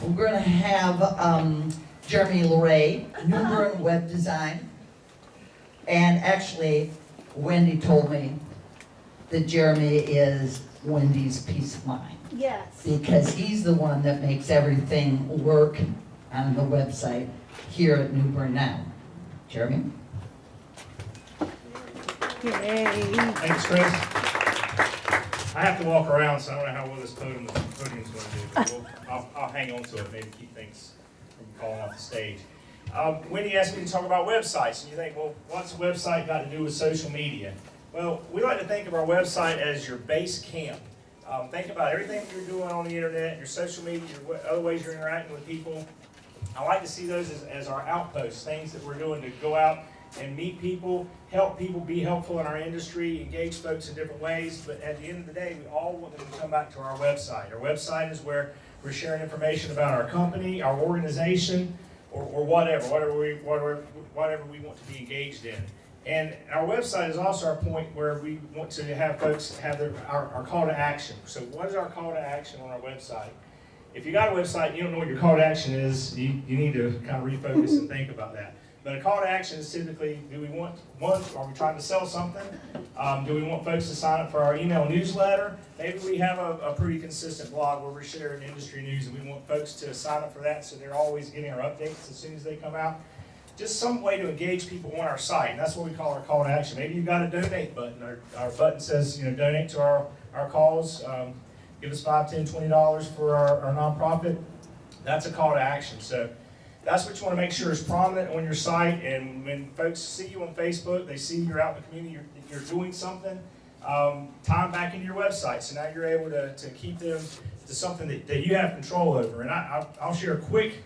we're going to have Jeremy LeRay, New Bern Web Design. And actually, Wendy told me that Jeremy is Wendy's peace of mind. Yes. Because he's the one that makes everything work on the website here at New Bern now. Jeremy? Yay. Thanks, Chris. I have to walk around, so I don't know how well this podium's going to do, but I'll hang on to it, maybe keep things from falling off the stage. Wendy asked me to talk about websites, and you think, well, what's a website got to do with social media? Well, we like to think of our website as your base camp. Think about everything you're doing on the internet, your social media, your other ways you're interacting with people. I like to see those as our outposts, things that we're doing to go out and meet people, help people, be helpful in our industry, engage folks in different ways. But at the end of the day, we all want them to come back to our website. Our website is where we're sharing information about our company, our organization, or whatever we want to be engaged in. And our website is also our point where we want to have folks have our call to action. So what is our call to action on our website? If you got a website and you don't know what your call to action is, you need to kind of refocus and think about that. But a call to action is typically, do we want, one, are we trying to sell something? Do we want folks to sign up for our email newsletter? Maybe we have a pretty consistent blog where we're sharing industry news and we want folks to sign up for that so they're always getting our updates as soon as they come out. Just some way to engage people on our site, and that's what we call our call to action. Maybe you've got a donate button. Our button says, donate to our cause. Give us $5, $10, $20 for our nonprofit. That's a call to action. So that's what you want to make sure is prominent on your site. And when folks see you on Facebook, they see you're out in the community, you're doing something, time back into your website. So now you're able to keep them to something that you have control over. And I'll share a quick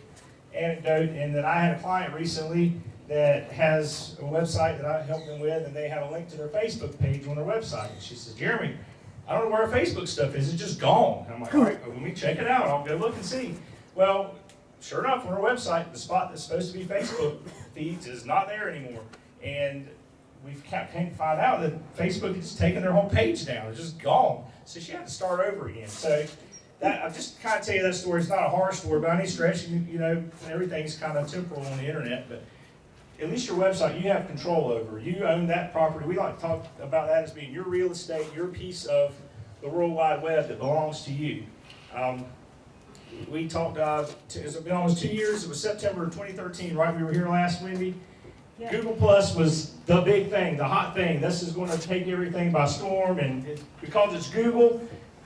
anecdote in that I had a client recently that has a website that I helped them with, and they have a link to their Facebook page on their website. And she says, Jeremy, I don't know where our Facebook stuff is. It's just gone. And I'm like, all right, well, let me check it out. I'll go look and see. Well, sure enough, on our website, the spot that's supposed to be Facebook feeds is not there anymore. And we've came to find out that Facebook has taken their whole page down. It's just gone. So she had to start over again. So that, I'll just kind of tell you that story. It's not a horror story by any stretch. Everything's kind of temporal on the internet, but at least your website you have control over. You own that property. We like to talk about that as being your real estate, your piece of the World Wide Web that belongs to you. We talked, it's been almost 2 years. It was September 2013, right? We were here last Wednesday. Yeah. Google Plus was the big thing, the hot thing. This is going to take everything by storm, and because it's Google,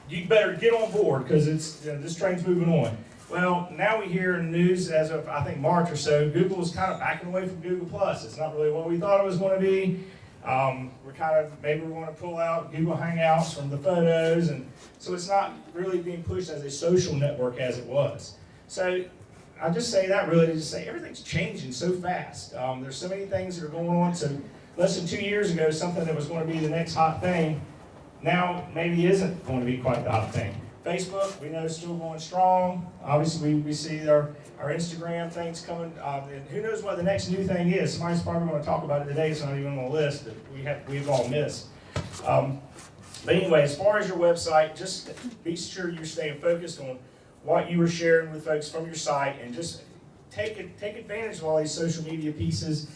you better get on board because this train's moving on. Well, now we hear in the news as of, I think, March or so, Google is kind of backing away from Google Plus. It's not really what we thought it was going to be. Maybe we want to pull out Google Hangouts from the photos, and so it's not really being pushed as a social network as it was. So I just say that really to just say everything's changing so fast. There's so many things that are going on. So less than 2 years ago, something that was going to be the next hot thing, now maybe isn't going to be quite the hot thing. Facebook, we know is still going strong. Obviously, we see our Instagram things coming. And who knows what the next new thing is? Somebody's probably going to talk about it today. It's not even on the list that we've all missed. But anyway, as far as your website, just be sure you're staying focused on what you are sharing with folks from your site, and just take advantage of all these social media pieces.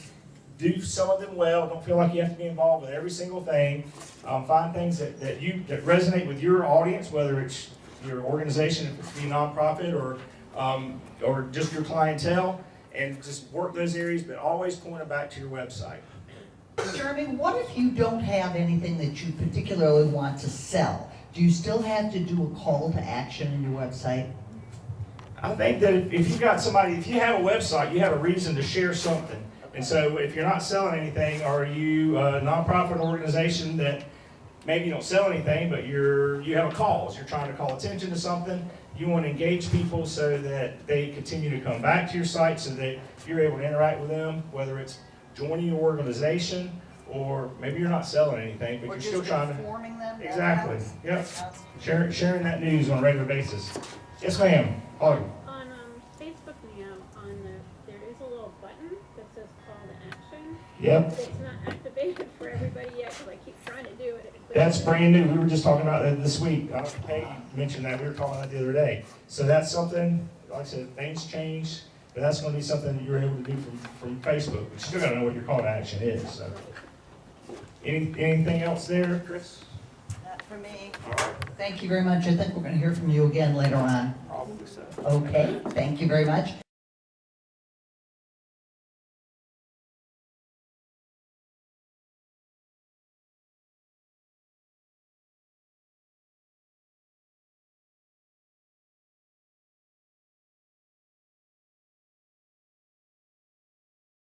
Do some of them well. Don't feel like you have to be involved with every single thing. Find things that resonate with your audience, whether it's your organization, if it's a nonprofit, or just your clientele, and just work those areas, but always point them back to your website. Jeremy, what if you don't have anything that you particularly want to sell? Do you still have to do a call to action in your website? I think that if you've got somebody, if you have a website, you have a reason to share something. And so if you're not selling anything, or you a nonprofit organization that maybe you don't sell anything, but you have a cause, you're trying to call attention to something, you want to engage people so that they continue to come back to your site, so that you're able to interact with them, whether it's joining your organization, or maybe you're not selling anything, but you're still trying to informing them. Exactly. Yep. Sharing that news on a regular basis. Yes, ma'am. Holly. On Facebook now, there is a little button that says call to action. Yep. It's not activated for everybody yet because I keep trying to do it. That's brand new. We were just talking about that this week. Peggy mentioned that. We were talking about that the other day. So that's something like I said, things change, but that's gonna be something that you're able to do from Facebook, but you still gotta know what your call to action is, so. Anything else there, Chris? Not for me. All right, Thank you very much. I think we're going to hear from you again later on. probably so. Okay, thank you very much.